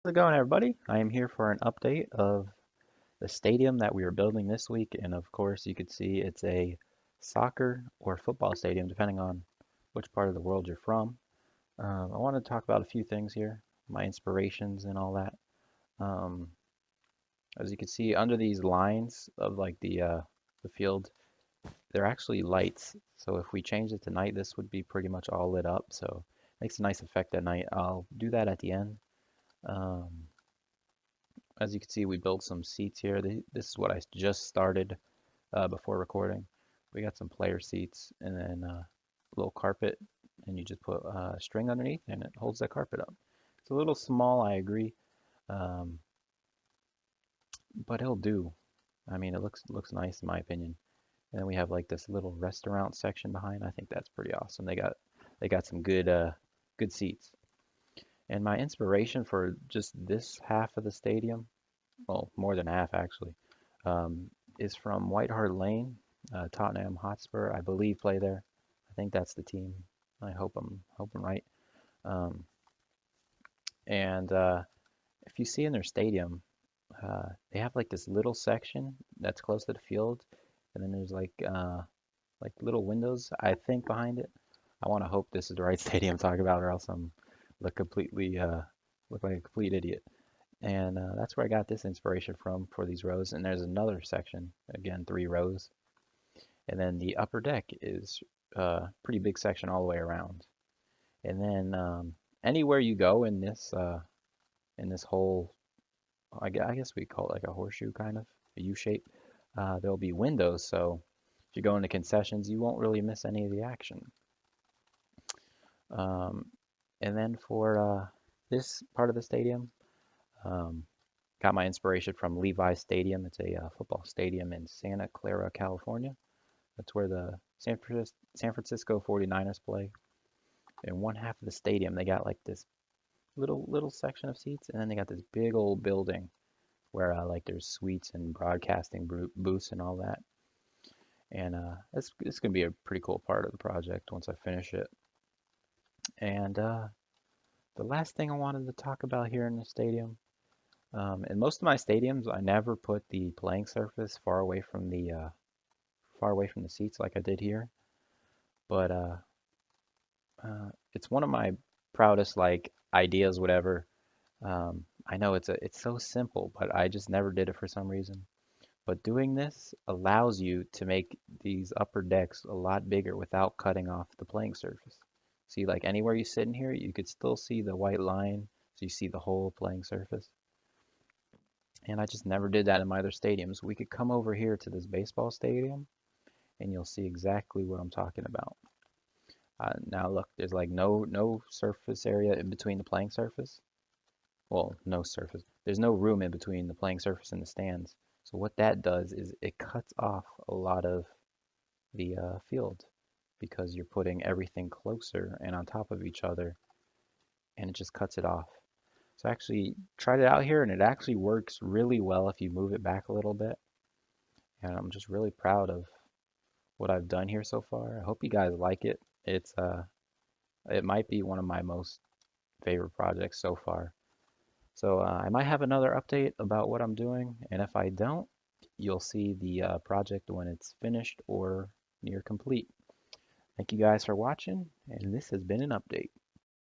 How's it going, everybody? I am here for an update of the stadium that we are building this week, and of course, you could see it's a soccer or football stadium, depending on which part of the world you're from. I want to talk about a few things here, my inspirations and all that. Um, as you can see, under these lines of like the field, they're actually lights. So if we change it to night, this would be pretty much all lit up. So it makes a nice effect at night. I'll do that at the end. Um, As you can see, we built some seats here. This is what I just started before recording. We got some player seats and then a little carpet, and you just put string underneath, and it holds that carpet up. It's a little small, I agree, um, but it'll do. I mean, it looks nice in my opinion. And then we have like this little restaurant section behind. I think that's pretty awesome. They got some good seats. And my inspiration for just this half of the stadium, well, more than half actually, um, is from White Hart Lane. Tottenham Hotspur, I believe, play there. I think that's the team. I hope I'm right. Um, and if you see in their stadium, they have like this little section that's close to the field, and then there's like little windows, I think, behind it. I want to hope this is the right stadium to talk about, or else I'm look completely look like a complete idiot. And that's where I got this inspiration from for these rows. And there's another section, again, 3 rows. And then the upper deck is a pretty big section all the way around. And then anywhere you go in this whole, I guess we call it like a horseshoe kind of, a U shape, there'll be windows. So if you go into concessions, you won't really miss any of the action. Um, and then for this part of the stadium, um, got my inspiration from Levi's Stadium. It's a football stadium in Santa Clara, California. That's where the San Francisco 49ers play. In one half of the stadium, they got like this little section of seats, and then they got this big old building where like there's suites and broadcasting booths and all that. And it's gonna be a pretty cool part of the project once I finish it. And the last thing I wanted to talk about here in the stadium, in most of my stadiums, I never put the playing surface far away from the seats like I did here. But it's one of my proudest like ideas, whatever. I know it's so simple, but I just never did it for some reason. But doing this allows you to make these upper decks a lot bigger without cutting off the playing surface. See, like anywhere you sit in here, you could still see the white line, so you see the whole playing surface. And I just never did that in my other stadiums. We could come over here to this baseball stadium, and you'll see exactly what I'm talking about. Now look, there's like no surface area in between the playing surface. Well, no surface. There's no room in between the playing surface and the stands. So what that does is it cuts off a lot of the field because you're putting everything closer and on top of each other, and it just cuts it off. So I actually tried it out here, and it actually works really well if you move it back a little bit. And I'm just really proud of what I've done here so far. I hope you guys like it. It might be one of my most favorite projects so far. So I might have another update about what I'm doing, and if I don't, you'll see the project when it's finished or near complete. Thank you guys for watching, and this has been an update.